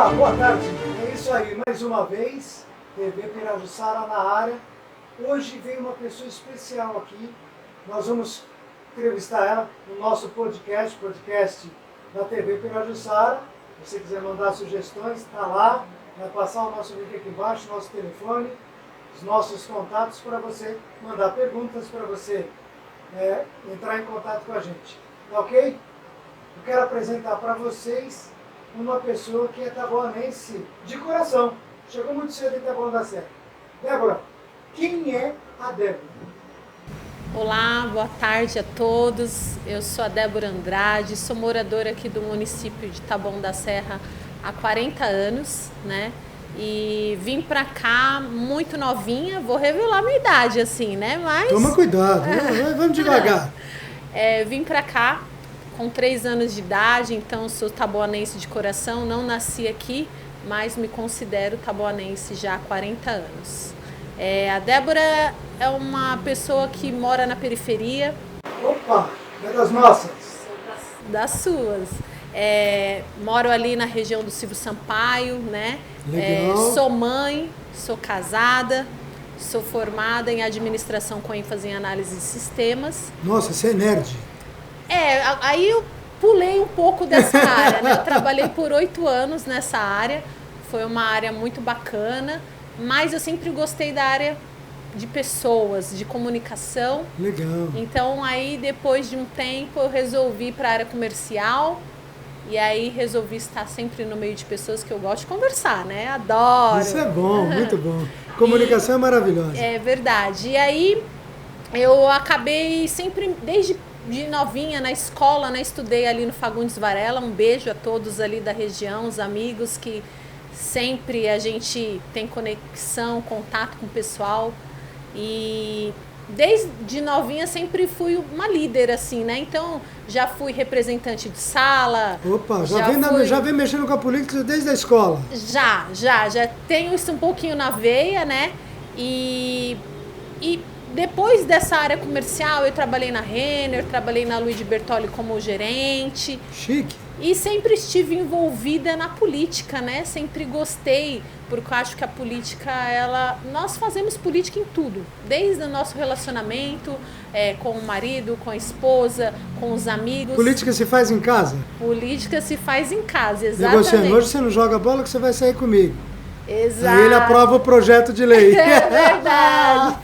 Opa, boa tarde. É isso aí, mais uma vez, TV Pirajussara na área. Hoje vem uma pessoa especial aqui. Nós vamos entrevistar ela no nosso podcast da TV Pirajussara. Se você quiser mandar sugestões, está lá. Vai passar o nosso link aqui embaixo, nosso telefone, os nossos contatos para você mandar perguntas, para você entrar em contato com a gente. Tá ok? Eu quero apresentar para vocês uma pessoa que é taboanense de coração. Chegou muito cedo em Taboão da Serra. Débora, quem é a Débora? Olá, boa tarde a todos. Eu sou a Débora Andrade, sou moradora aqui do município de Taboão da Serra há 40 anos, né? E vim pra cá muito novinha, vou revelar minha idade assim, né? Mas toma cuidado, vamos devagar. Vim pra cá com 3 anos de idade, então sou taboanense de coração, não nasci aqui, mas me considero taboanense já há 40 anos. A Débora é uma pessoa que mora na periferia. Opa, é das nossas. Das suas. Moro ali na região do Silvio Sampaio, né? Sou mãe, sou casada, sou formada em administração com ênfase em análise de sistemas. Nossa, você é nerd. Aí eu pulei um pouco dessa área, né? Eu trabalhei por 8 anos nessa área, foi uma área muito bacana, mas eu sempre gostei da área de pessoas, de comunicação. Legal. Então aí depois de um tempo eu resolvi ir para a área comercial e aí resolvi estar sempre no meio de pessoas que eu gosto de conversar, né? Adoro. Isso é bom, muito bom. Comunicação é maravilhosa. É verdade. E aí eu acabei sempre, desde de novinha na escola, né? Estudei ali no Fagundes Varela. Um beijo a todos ali da região, os amigos que sempre a gente tem conexão, contato com o pessoal. E desde novinha sempre fui uma líder, assim, né? Então já fui representante de sala. Opa, já vem mexendo com a política desde a escola. Já tenho isso um pouquinho na veia, né? E depois dessa área comercial, eu trabalhei na Renner, trabalhei na Luigi Bertoli como gerente. Chique. E sempre estive envolvida na política, né? Sempre gostei, porque eu acho que a política, nós fazemos política em tudo. Desde o nosso relacionamento com o marido, com a esposa, com os amigos. Política se faz em casa? Política se faz em casa, exatamente. Negociando. Hoje você não joga bola que você vai sair comigo. Exato. Aí ele aprova o projeto de lei. É verdade.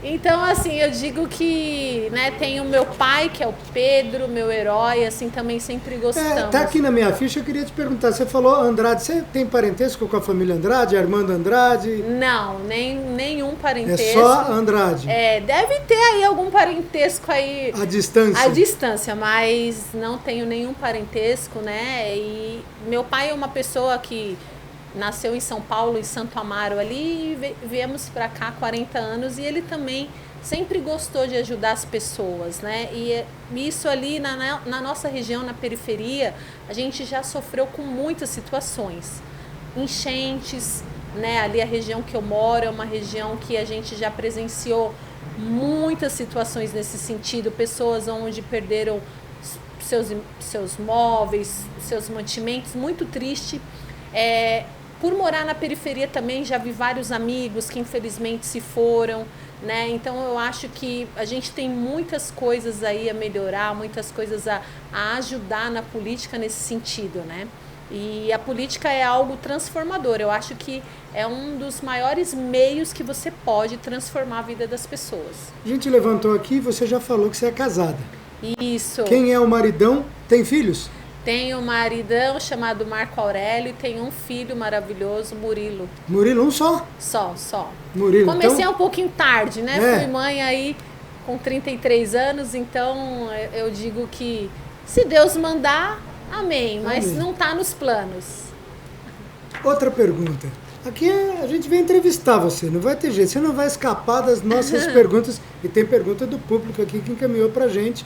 Então, assim, eu digo que, né, tem o meu pai, que é o Pedro, meu herói, assim, também sempre gostamos. Tá aqui na minha ficha, eu queria te perguntar, você falou Andrade, você tem parentesco com a família Andrade, Armando Andrade? Não, nenhum parentesco. É só Andrade? Deve ter aí algum parentesco aí. À distância? À distância, mas não tenho nenhum parentesco, né, e meu pai é uma pessoa que nasceu em São Paulo, em Santo Amaro ali, e viemos para cá há 40 anos, e ele também sempre gostou de ajudar as pessoas, né? E isso ali na nossa região, na periferia, a gente já sofreu com muitas situações. Enchentes, né? Ali a região que eu moro é uma região que a gente já presenciou muitas situações nesse sentido, pessoas onde perderam seus móveis, seus mantimentos, muito triste. Por morar na periferia também já vi vários amigos que infelizmente se foram, né? Então eu acho que a gente tem muitas coisas aí a melhorar, muitas coisas a ajudar na política nesse sentido, né? E a política é algo transformador. Eu acho que é um dos maiores meios que você pode transformar a vida das pessoas. A gente levantou aqui, você já falou que você é casada. Isso. Quem é o maridão? Tem filhos? Tenho um maridão chamado Marco Aurélio e tenho um filho maravilhoso, Murilo. Murilo, um só? Só. Murilo, comecei então... um pouquinho tarde, né? Fui mãe aí com 33 anos, então eu digo que se Deus mandar, amém. Mas não está nos planos. Outra pergunta. Aqui a gente vem entrevistar você, não vai ter jeito. Você não vai escapar das nossas perguntas. E tem pergunta do público aqui que encaminhou pra gente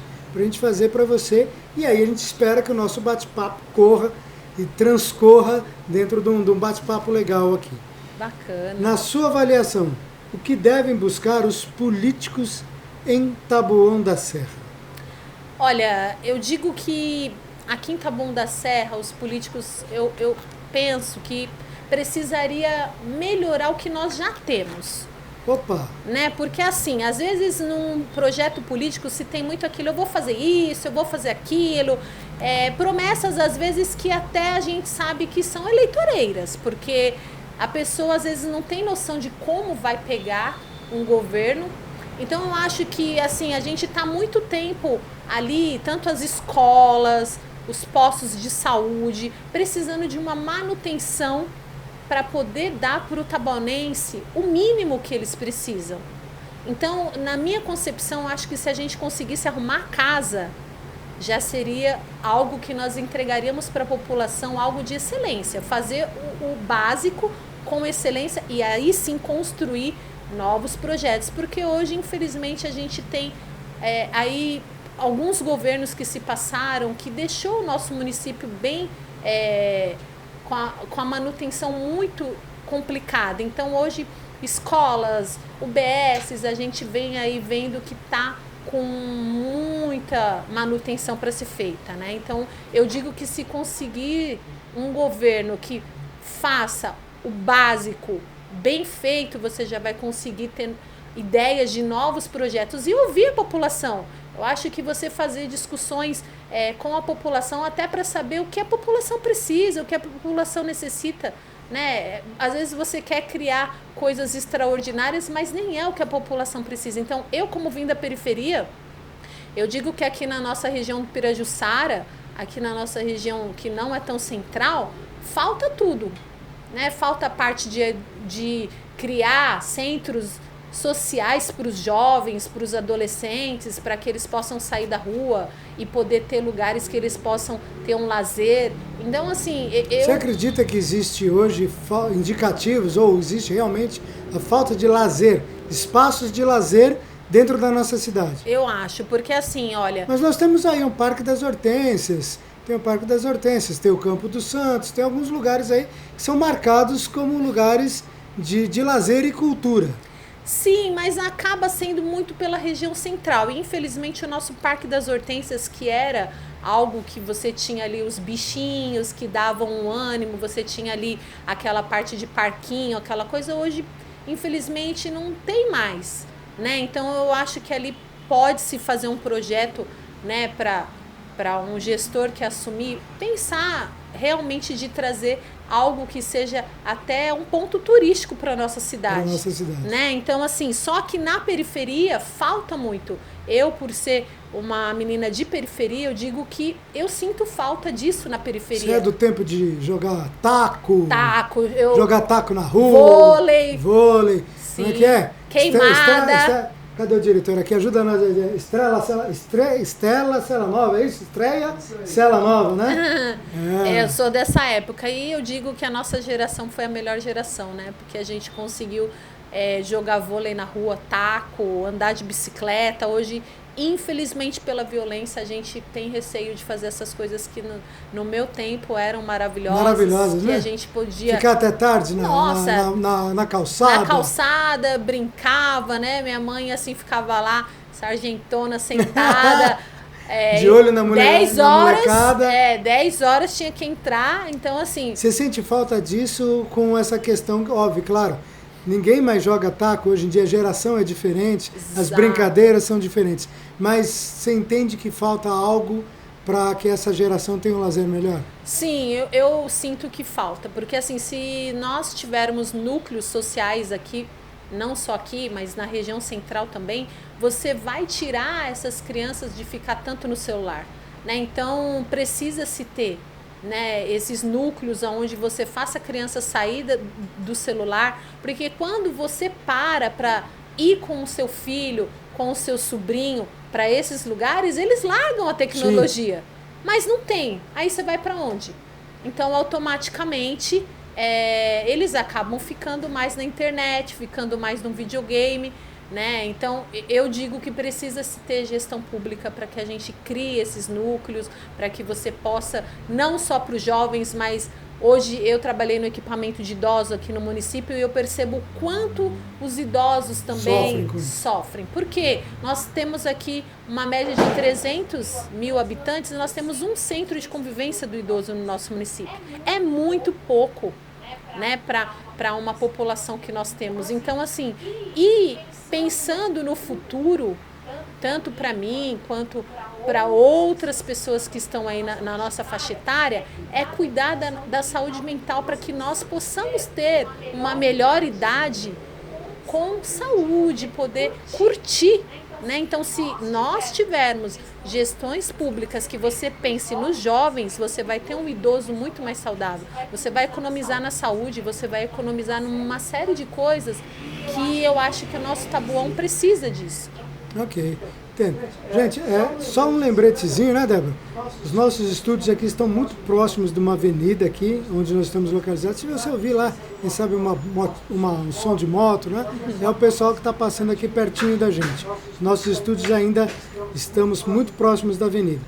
fazer para você, e aí a gente espera que o nosso bate-papo corra e transcorra dentro de um bate-papo legal aqui. Bacana. Na sua avaliação, o que devem buscar os políticos em Taboão da Serra? Olha, eu digo que aqui em Taboão da Serra, os políticos, eu penso que precisaria melhorar o que nós já temos. Opa! Né? Porque assim, às vezes num projeto político se tem muito aquilo, eu vou fazer isso, eu vou fazer aquilo, promessas às vezes que até a gente sabe que são eleitoreiras, porque a pessoa às vezes não tem noção de como vai pegar um governo. Então eu acho que assim, a gente está muito tempo ali, tanto as escolas, os postos de saúde, precisando de uma manutenção para poder dar para o tabaunense o mínimo que eles precisam. Então, na minha concepção, acho que se a gente conseguisse arrumar a casa, já seria algo que nós entregaríamos para a população, algo de excelência. Fazer o básico com excelência e aí sim construir novos projetos. Porque hoje, infelizmente, a gente tem aí alguns governos que se passaram, que deixou o nosso município bem... com a manutenção muito complicada. Então, hoje, escolas, UBSs, a gente vem aí vendo que está com muita manutenção para ser feita, né? Então, eu digo que se conseguir um governo que faça o básico bem feito, você já vai conseguir ter ideias de novos projetos e ouvir a população. Eu acho que você fazer discussões com a população até para saber o que a população precisa, o que a população necessita, né? Às vezes você quer criar coisas extraordinárias, mas nem é o que a população precisa. Então, eu como vim da periferia, eu digo que aqui na nossa região do Pirajussara, aqui na nossa região que não é tão central, falta tudo, né? Falta a parte de criar centros sociais para os jovens, para os adolescentes, para que eles possam sair da rua e poder ter lugares que eles possam ter um lazer. Então, assim, Você acredita que existe hoje indicativos, ou existe realmente a falta de lazer, espaços de lazer dentro da nossa cidade? Eu acho, porque assim, olha... Mas nós temos aí um Parque das Hortênsias, tem o Parque das Hortênsias, tem o Campo dos Santos, tem alguns lugares aí que são marcados como lugares de lazer e cultura. Sim, mas acaba sendo muito pela região central. E, infelizmente, o nosso Parque das Hortênsias, que era algo que você tinha ali os bichinhos que davam um ânimo, você tinha ali aquela parte de parquinho, aquela coisa, hoje, infelizmente, não tem mais, né? Então, eu acho que ali pode-se fazer um projeto, né, para um gestor que assumir, pensar realmente de trazer algo que seja até um ponto turístico para a nossa cidade. Né? Então, assim, só que na periferia falta muito. Eu, por ser uma menina de periferia, eu digo que eu sinto falta disso na periferia. Você é do tempo de jogar taco? Jogar taco na rua? Vôlei. Sim. Como é que é? Queimada. Cadê o diretor aqui? Ajuda nós. Estela Cela Nova, é isso? Estreia Cela Nova, né? Eu sou dessa época e eu digo que a nossa geração foi a melhor geração, né? Porque a gente conseguiu jogar vôlei na rua, taco, andar de bicicleta. Hoje, infelizmente, pela violência, a gente tem receio de fazer essas coisas que no meu tempo eram maravilhosas. Maravilhosas, que né? a gente podia... Ficar até tarde na calçada. Na calçada, brincava, né? Minha mãe, assim, ficava lá, sargentona, sentada... de olho na mulher, 10 horas, molecada. 10 horas tinha que entrar, então assim... Você sente falta disso com essa questão, óbvio, claro, ninguém mais joga taco, hoje em dia a geração é diferente, Exato. As brincadeiras são diferentes, mas você entende que falta algo para que essa geração tenha um lazer melhor? Sim, eu sinto que falta, porque assim, se nós tivermos núcleos sociais aqui, não só aqui, mas na região central também, você vai tirar essas crianças de ficar tanto no celular, né? Então, precisa-se ter, né, esses núcleos onde você faça a criança sair do celular, porque quando você para ir com o seu filho, com o seu sobrinho para esses lugares, eles largam a tecnologia. Sim. Mas não tem. Aí você vai para onde? Então, automaticamente... eles acabam ficando mais na internet, ficando mais no videogame, né? Então, eu digo que precisa se ter gestão pública para que a gente crie esses núcleos, para que você possa, não só para os jovens, mas hoje eu trabalhei no equipamento de idosos aqui no município e eu percebo o quanto os idosos também sofrem. Porque nós temos aqui uma média de 300 mil habitantes e nós temos um centro de convivência do idoso no nosso município. É muito pouco, né, para uma população que nós temos. Então, assim, e pensando no futuro, tanto para mim quanto para outras pessoas que estão aí na nossa faixa etária, é cuidar da saúde mental para que nós possamos ter uma melhor idade com saúde, poder curtir, né? Então, se nós tivermos gestões públicas que você pense nos jovens, você vai ter um idoso muito mais saudável. Você vai economizar na saúde, você vai economizar numa série de coisas que eu acho que o nosso Taboão precisa disso. Ok, entendo. Gente, só um lembretezinho, né, Débora? Os nossos estúdios aqui estão muito próximos de uma avenida aqui, onde nós estamos localizados. Se você ouvir lá, quem sabe um som de moto, né? É o pessoal que está passando aqui pertinho da gente. Nossos estúdios ainda estamos muito próximos da avenida.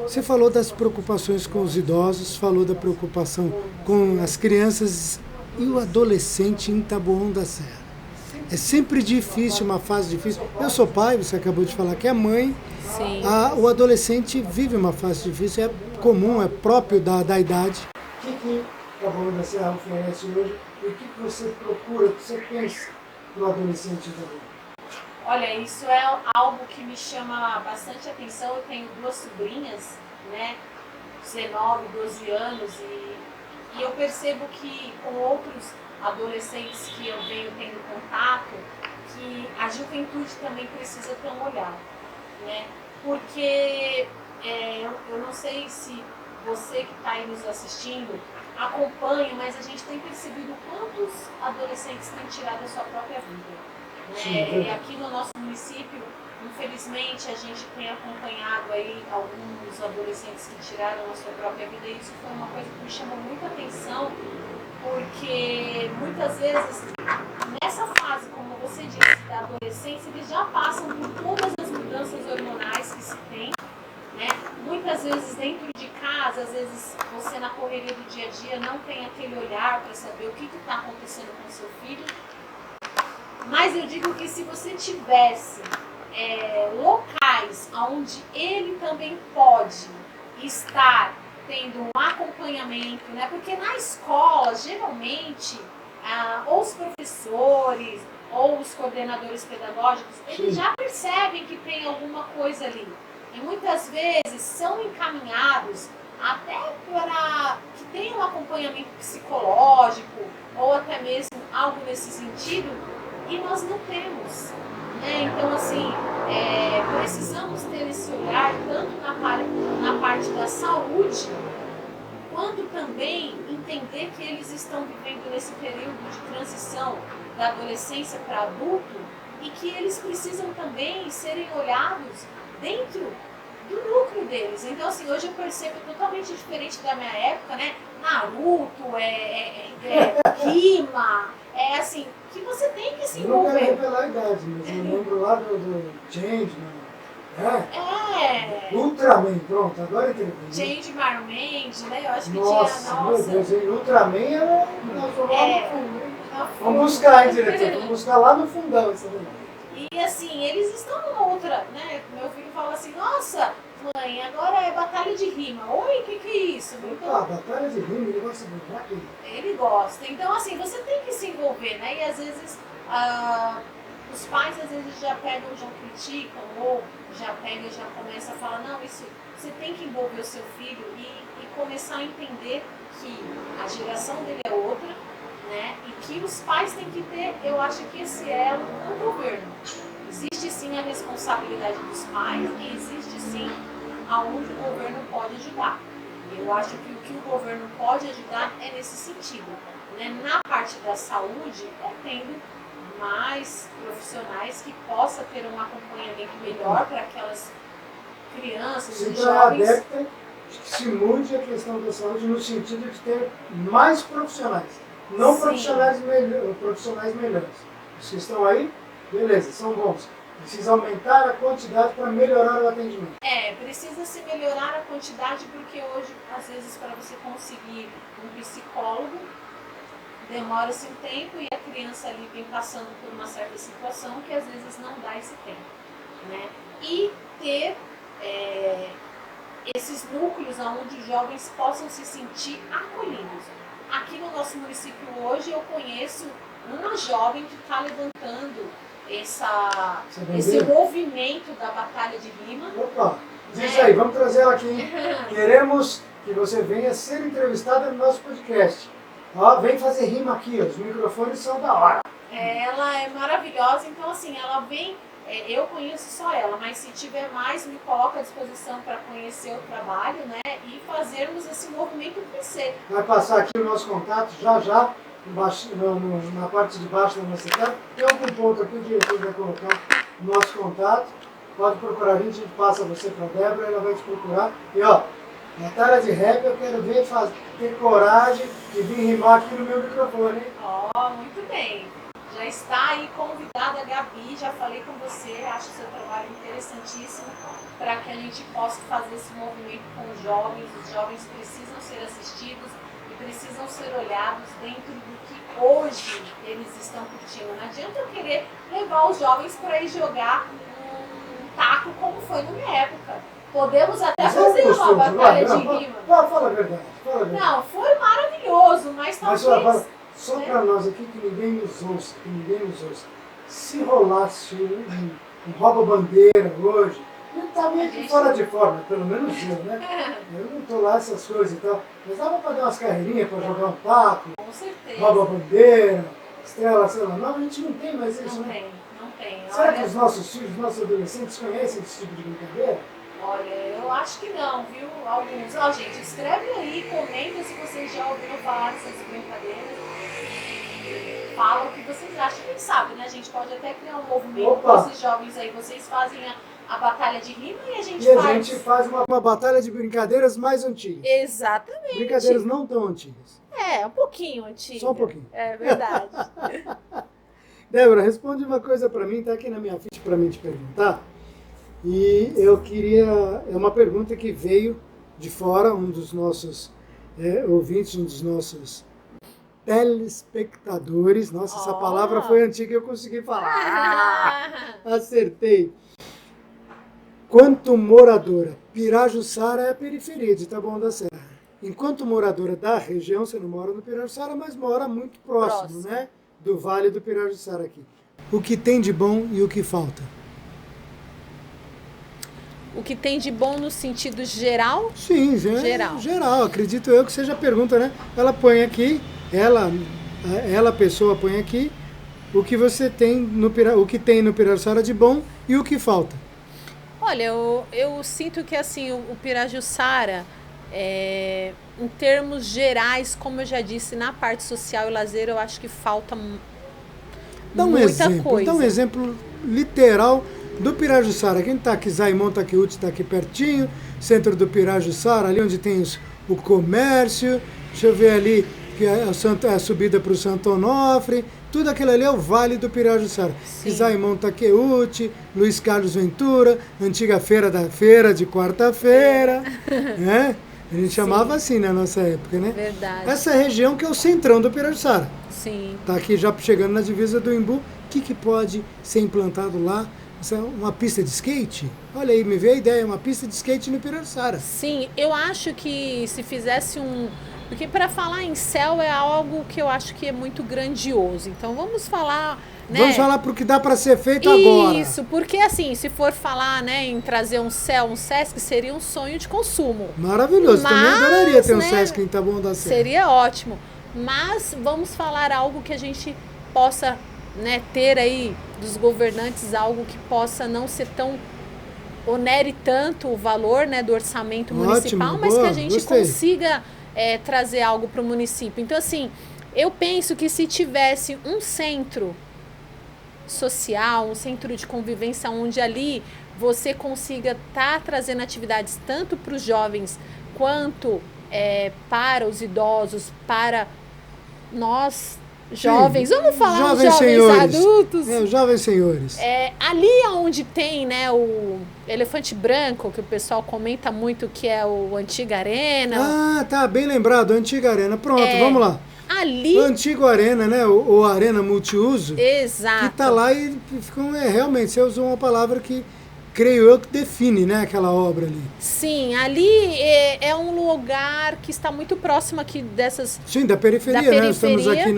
Você falou das preocupações com os idosos, falou da preocupação com as crianças e o adolescente em Taboão da Serra. É sempre difícil, uma fase difícil. Eu sou pai, você acabou de falar que é mãe. Sim. O adolescente vive uma fase difícil, é comum, é próprio da idade. O que Taboão da Serra oferece hoje e o que você procura, o que você pensa para o adolescente também? Olha, isso é algo que me chama bastante atenção. Eu tenho duas sobrinhas, né, 19, 12 anos, e eu percebo que com outros adolescentes que eu venho tendo contato, que a juventude também precisa ter um olhar, né? Porque eu não sei se você que está aí nos assistindo acompanha, mas a gente tem percebido quantos adolescentes têm tirado a sua própria vida, né? E aqui no nosso município, infelizmente, a gente tem acompanhado aí alguns adolescentes que tiraram a sua própria vida, e isso foi uma coisa que me chamou muita atenção, porque muitas vezes, nessa fase, como você disse, da adolescência, eles já passam por todas as mudanças hormonais que se tem, né? Muitas vezes dentro de casa, às vezes você na correria do dia a dia não tem aquele olhar para saber o que está acontecendo com o seu filho. Mas eu digo que se você tivesse locais onde ele também pode estar tendo um acompanhamento, né? Porque na escola, geralmente, ou os professores ou os coordenadores pedagógicos, eles já percebem que tem alguma coisa ali. E muitas vezes são encaminhados até para que tenha um acompanhamento psicológico ou até mesmo algo nesse sentido, e nós não temos, né? Então, assim, precisamos ter esse olhar tanto na parte da saúde, quanto também entender que eles estão vivendo nesse período de transição da adolescência para adulto e que eles precisam também serem olhados dentro do núcleo deles. Então, assim, hoje eu percebo totalmente diferente da minha época, né? Naruto, Rima, assim, que você tem que se envolver. Eu não quero revelar a idade, mas eu lembro lá do Changeman. Ultraman, pronto, agora entendi. Changeman, né? Eu acho que nossa, tinha. Meu Deus, Ultraman era. Nós vamos lá no fundo. Vamos buscar, hein, diretor? Vamos buscar lá no fundão isso daí. E assim, eles estão numa outra, né? Meu filho fala assim, nossa, mãe, agora é batalha de rima. Oi, o que é isso? Então, batalha de rima, ele gosta de rap. Ele gosta. Então, assim, você tem que se envolver, né? E às vezes os pais às vezes já pegam, já criticam, ou já pegam e já começam a falar, não, isso você tem que envolver o seu filho e começar a entender que a geração dele é outra, né? E que os pais têm que ter, eu acho que esse elo com o governo. Existe sim a responsabilidade dos pais e existe sim aonde o governo pode ajudar. Eu acho que o que o governo pode ajudar é nesse sentido, né? Na parte da saúde, tendo mais profissionais que possa ter um acompanhamento melhor para aquelas crianças e jovens. Adepta, que se mude a questão da saúde no sentido de ter mais profissionais, não profissionais melhores. Os que estão aí, Beleza, são bons. Precisa aumentar a quantidade para melhorar o atendimento. Precisa se melhorar a quantidade, porque hoje, às vezes, para você conseguir um psicólogo, demora-se um tempo e a criança ali vem passando por uma certa situação que às vezes não dá esse tempo, né? E ter esses núcleos onde os jovens possam se sentir acolhidos. Aqui no nosso município hoje eu conheço uma jovem que está levantando esse movimento da Batalha de Rima. Opa, diz aí, vamos trazer ela aqui. Queremos que você venha ser entrevistada no nosso podcast. Ó, vem fazer rima aqui, ó. Os microfones são da hora. Ela é maravilhosa, então assim, ela vem, eu conheço só ela, mas se tiver mais, me coloca à disposição para conhecer o trabalho, né, e fazermos esse movimento crescer. Vai passar aqui o nosso contato já, embaixo, na parte de baixo da nossa tela. Tem algum ponto aqui, o diretor vai colocar o nosso contato. Pode procurar a gente passa você para a Débora, ela vai te procurar. E ó, batalha de rap eu quero ver ter coragem de vir rimar aqui no meu microfone, hein? Ó, muito bem. Já está aí convidada a Gabi, já falei com você, acho o seu trabalho interessantíssimo para que a gente possa fazer esse movimento com os jovens precisam ser assistidos e precisam ser olhados dentro do que hoje eles estão curtindo. Não adianta eu querer levar os jovens para ir jogar um taco como foi na minha época. Podemos até fazer uma batalha de rima. Fala a verdade. Não, foi maravilhoso, mas talvez... Só para nós aqui, que ninguém nos ouça, se rolasse um rouba-bandeira hoje, ele tá meio que fora de forma, pelo menos eu, né? Eu não tô lá essas coisas e tal, mas dava para dar umas carreirinhas, para jogar um taco, com certeza. Rouba-bandeira, estrela, sei lá, não, a gente não tem mais isso, né? Não tem. Será que os nossos filhos, nossos adolescentes conhecem esse tipo de brincadeira? Olha, eu acho que não, viu? Alguns. Ó, gente, escreve aí, comenta se vocês já ouviram falar dessas brincadeiras. Fala o que vocês acham. Quem sabe, né? A gente pode até criar um movimento com esses jovens aí. Vocês fazem a batalha de rima e a gente faz uma batalha de brincadeiras mais antigas. Exatamente. Brincadeiras não tão antigas. Um pouquinho antigas. Só um pouquinho. É verdade. Débora, responde uma coisa para mim, tá aqui na minha ficha para mim te perguntar. E eu queria... É uma pergunta que veio de fora, um dos nossos ouvintes, um dos nossos telespectadores. Nossa, essa palavra foi antiga e eu consegui falar. Acertei. Quanto moradora, Pirajussara é a periferia de Taboão da Serra. Enquanto moradora da região, você não mora no Pirajussara, mas mora muito próximo, né? Do Vale do Pirajussara aqui. O que tem de bom e o que falta? O que tem de bom no sentido geral? Sim, geral. Acredito eu que seja a pergunta, né? Ela põe aqui, a pessoa põe aqui o que você tem o que tem no Pirajussara de bom e o que falta. Olha, eu sinto que assim o Pirajussara, em termos gerais, como eu já disse, na parte social e lazer, eu acho que falta muita coisa. Dá um exemplo literal do Pirajussara. Quem está aqui, Zaimon Takeuchi está aqui pertinho, centro do Pirajussara, ali onde tem o comércio. Deixa eu ver ali que a subida para o Santo Onofre. Tudo aquilo ali é o Vale do Pirajussara. Zaimon Takeuchi, Luiz Carlos Ventura, antiga feira de quarta-feira. Né? A gente chamava assim na nossa época, né? Verdade. Essa região que é o centrão do Pirajussara. Sim. Está aqui já chegando na divisa do Imbu. O que pode ser implantado lá? Uma pista de skate? Olha aí, me veio a ideia, uma pista de skate no Pirajussara. Sim, eu acho que se fizesse porque para falar em céu é algo que eu acho que é muito grandioso. Então vamos falar... Né? Vamos falar para o que dá para ser feito agora. Isso, porque assim, se for falar, né, em trazer um Sesc, seria um sonho de consumo. Maravilhoso, também adoraria ter um Sesc em Taboão da Serra. Seria ótimo. Mas vamos falar algo que a gente possa, né, ter aí dos governantes, algo que possa não ser tão onere tanto o valor, né, do orçamento municipal, mas que a gente consiga trazer algo para o município. Então assim, eu penso que se tivesse um centro social, um centro de convivência onde ali você consiga estar trazendo atividades tanto para os jovens quanto para os idosos, para nós jovens, vamos falar dos jovens jovens senhores. adultos. Jovens senhores. Ali onde tem, né, o Elefante Branco, que o pessoal comenta muito, que é o Antiga Arena. Ah, tá, bem lembrado, Antiga Arena. Pronto, vamos lá. Ali... O Antigo Arena, né, o Arena Multiuso. Exato. Que tá lá e ficou, realmente, você usou uma palavra que, creio eu, que define, né, aquela obra ali. Sim, ali é um lugar que está muito próximo aqui dessas... Sim, da periferia, né? Estamos aqui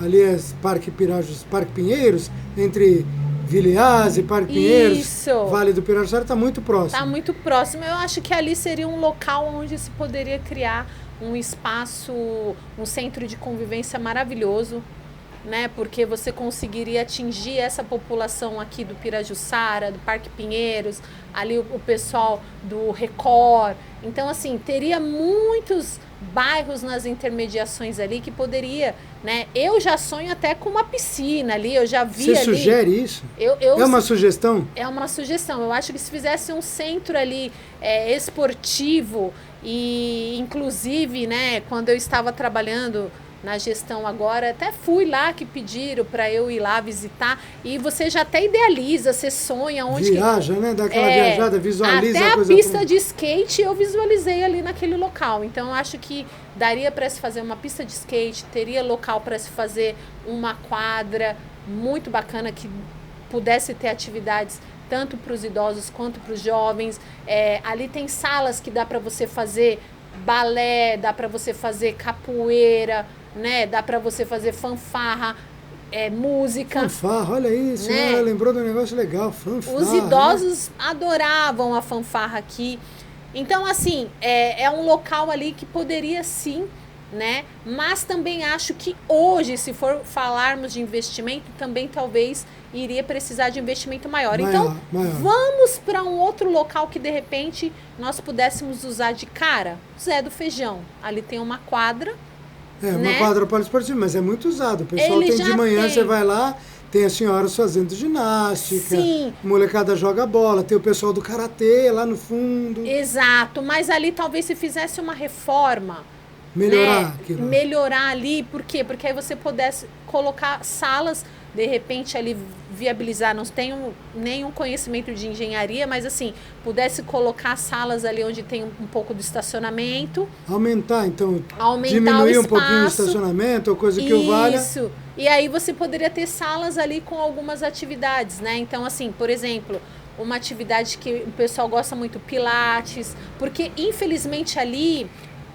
ali é Parque Pirajus, Parque Pinheiros, entre Viliás e Parque Pinheiros. Isso. Vale do Pirajussara está muito próximo. Está muito próximo. Eu acho que ali seria um local onde se poderia criar um espaço, um centro de convivência maravilhoso, né? Porque você conseguiria atingir essa população aqui do Pirajussara, do Parque Pinheiros, ali o pessoal do Record. Então, assim, teria muitos bairros nas intermediações ali que poderia, né? Eu já sonho até com uma piscina ali, eu já vi ali. Você sugere isso? É uma sugestão? É uma sugestão. Eu acho que se fizesse um centro ali esportivo e, inclusive, né, quando eu estava trabalhando na gestão agora, até fui lá que pediram para eu ir lá visitar e você já até idealiza, você sonha onde viaja, né? Dá aquela viajada, visualiza até a coisa. A pista de skate eu visualizei ali naquele local. Então eu acho que daria para se fazer uma pista de skate, teria local para se fazer uma quadra muito bacana que pudesse ter atividades tanto para os idosos quanto para os jovens. Ali tem salas que dá para você fazer balé, dá para você fazer capoeira, né? Dá para você fazer fanfarra, música. Fanfarra, olha isso, né? Lembrou de um negócio legal, fanfarra. Os idosos adoravam a fanfarra aqui. Então, assim, é um local ali que poderia sim, né? Mas também acho que hoje, se for falarmos de investimento, também talvez iria precisar de investimento maior. Então, vamos para um outro local que de repente nós pudéssemos usar de cara. Zé do Feijão. Ali tem uma quadra. Uma quadra poliesportiva, mas é muito usado. O pessoal tem de manhã, você vai lá, tem as senhoras fazendo ginástica, sim, molecada joga bola, tem o pessoal do karatê lá no fundo. Exato, mas ali talvez se fizesse uma reforma. Melhorar aquilo. Melhorar ali, por quê? Porque aí você pudesse colocar salas, de repente ali viabilizar, não tenho nenhum conhecimento de engenharia, mas assim, pudesse colocar salas ali onde tem um pouco de estacionamento. Aumentar diminuir um pouquinho o estacionamento, ou coisa que o valha. Isso, e aí você poderia ter salas ali com algumas atividades, né? Então assim, por exemplo, uma atividade que o pessoal gosta muito, pilates, porque infelizmente ali...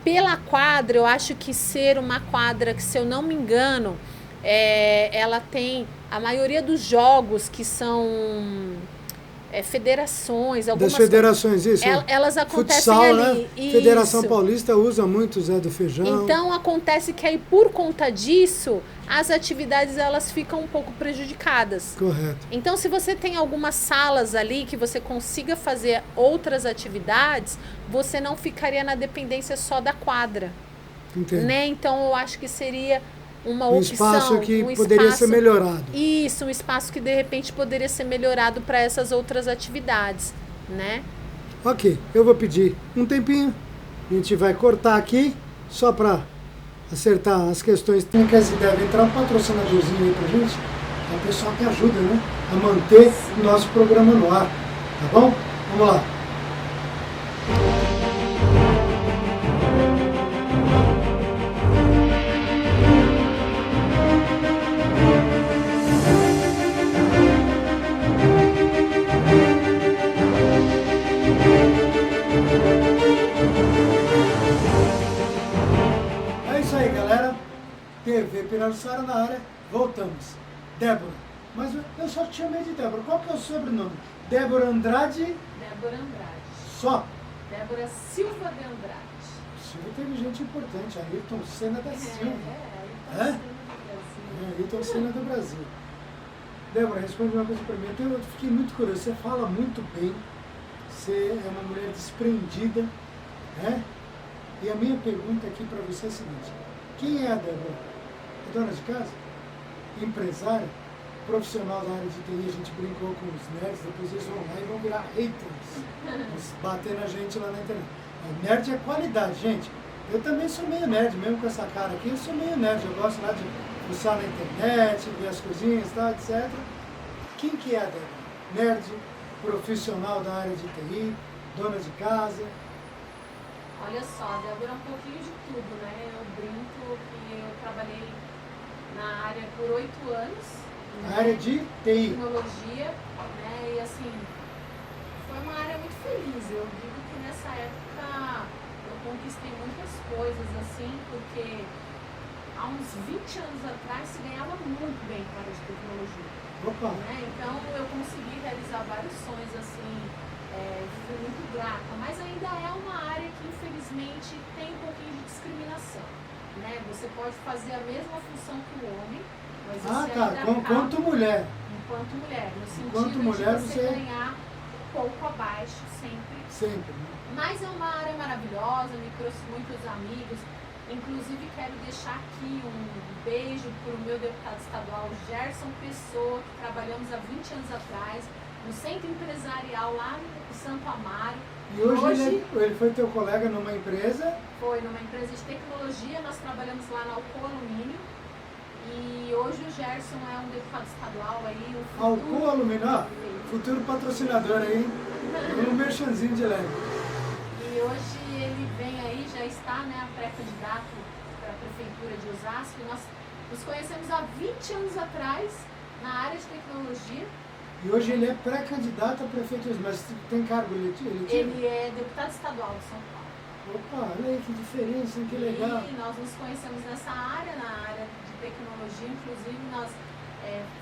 Pela quadra, eu acho que ser uma quadra que, se eu não me engano, ela tem a maioria dos jogos que são federações. Das federações, isso. Elas acontecem futsal, ali. Né? Federação Paulista usa muito o Zé do Feijão. Então, acontece que aí, por conta disso, as atividades elas ficam um pouco prejudicadas. Correto. Então, se você tem algumas salas ali que você consiga fazer outras atividades, você não ficaria na dependência só da quadra. Entendo. Né? Então, eu acho que seria uma opção. Espaço que poderia ser melhorado. Isso, um espaço que de repente poderia ser melhorado para essas outras atividades, né? Ok, eu vou pedir um tempinho, a gente vai cortar aqui, só para acertar as questões técnicas e deve entrar um patrocinadorzinho aí pra gente, é o pessoal que ajuda, né, a manter o nosso programa no ar, tá bom? Vamos lá. TV Pirajussara na área, voltamos. Débora, mas eu só te chamei de Débora. Qual que é o sobrenome? Débora Andrade? Débora Andrade. Só? Débora Silva de Andrade. Silva teve gente importante, Ayrton Senna da Silva. Ayrton Senna do Brasil. Débora, responde uma coisa para mim. Eu fiquei muito curioso, você fala muito bem, você é uma mulher desprendida, né? E a minha pergunta aqui para você é a seguinte: quem é a Débora? É dona de casa? Empresária? Profissional da área de TI? A gente brincou com os nerds, depois eles vão lá e vão virar haters. Bater na gente lá na internet. A nerd é qualidade, gente. Eu também sou meio nerd, mesmo com essa cara aqui, eu sou meio nerd. Eu gosto lá de fuçar na internet, ver as coisinhas, tal, etc. Quem que é a Débora? Nerd, profissional da área de TI, dona de casa. Olha só, Débora, um pouquinho de tudo, né? Eu brinco que eu trabalhei na área por 8 anos. Na área de TI. Tecnologia, né? E assim, foi uma área muito feliz. Eu digo que nessa época eu conquistei muitas coisas, assim, porque há uns 20 anos atrás se ganhava muito bem com a área de tecnologia. Opa! Né? Então eu consegui realizar vários sonhos, assim, fui muito grata, mas ainda é uma área que infelizmente tem um pouquinho de discriminação. Né? Você pode fazer a mesma função que o homem, mas você ainda Enquanto mulher. Enquanto mulher, no sentido Enquanto mulher, de você ganhar um pouco abaixo sempre. Sempre. Né? Mas é uma área maravilhosa, me trouxe muitos amigos. Inclusive quero deixar aqui um beijo para o meu deputado estadual Gerson Pessoa, que trabalhamos há 20 anos atrás, no Centro Empresarial lá no Santo Amaro. E hoje ele foi teu colega numa empresa? Foi numa empresa de tecnologia, nós trabalhamos lá na Alcoa Alumínio. E hoje o Gerson é um deputado estadual aí. Alcoa Alumínio, futuro patrocinador aí, um merchanzinho de leve. E hoje ele vem aí, já está, né, pré-candidato para a Prefeitura de Osasco. Nós nos conhecemos há 20 anos atrás na área de tecnologia. E hoje ele é pré-candidato a prefeito, mas tem cargo eletivo? Ele é deputado estadual de São Paulo. Opa, olha aí que diferença, que legal. E nós nos conhecemos nessa área, na área de tecnologia. Inclusive nós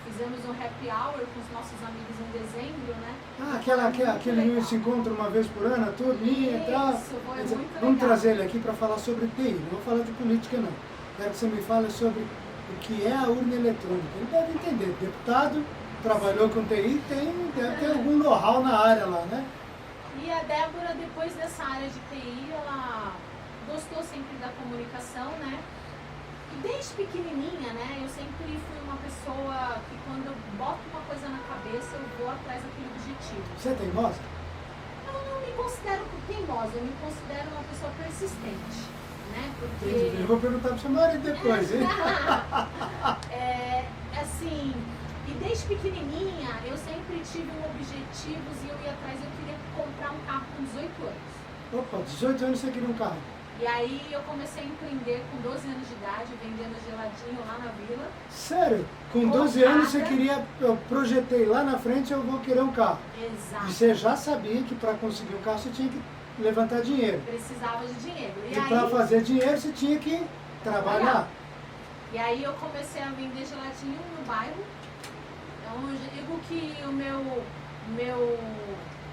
fizemos um happy hour com os nossos amigos em dezembro, né? Ah, aquele se encontra uma vez por ano, a turminha e tal. Isso, foi Quer dizer, muito vamos legal. trazer ele aqui para falar sobre TI, não vou falar de política não. Quero que você me fale sobre o que é a urna eletrônica. Ele deve entender, deputado, trabalhou com TI, deve ter algum know-how na área lá, né? E a Débora, depois dessa área de TI, ela gostou sempre da comunicação, né? E desde pequenininha, né, eu sempre fui uma pessoa que quando eu boto uma coisa na cabeça, eu vou atrás daquele objetivo. Você é teimosa? Eu não me considero teimosa, eu me considero uma pessoa persistente, né? Porque... Eu vou perguntar para o seu marido depois, hein? Assim, e desde pequenininha eu sempre tive objetivos e eu ia atrás, eu queria comprar um carro com 18 anos. Opa, 18 anos você queria um carro. E aí eu comecei a empreender com 12 anos de idade, vendendo geladinho lá na vila. Sério? Com 12 anos você queria, eu projetei lá na frente, eu vou querer um carro. Exato. E você já sabia que para conseguir um carro você tinha que levantar dinheiro. Precisava de dinheiro. E para fazer dinheiro você tinha que trabalhar. E aí eu comecei a vender geladinho no bairro. Então eu digo que o meu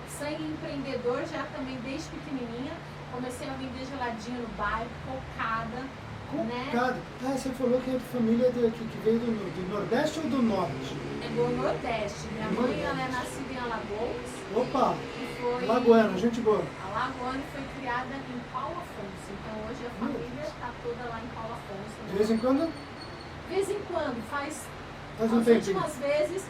sangue empreendedor já também desde pequenininha. Comecei a vender geladinho no bairro, cocada. Cocada? Né? Ah, você falou que é de família que veio do Nordeste ou do Norte? É do Nordeste. Minha mãe ela é nascida em Alagoas. Opa! Foi... Lagoana, gente boa. A Lagoana foi criada em Paulo Afonso. Então hoje a família está toda lá em Paulo Afonso. Né? De vez em quando? De vez em quando. Faz um as tempinho. últimas vezes.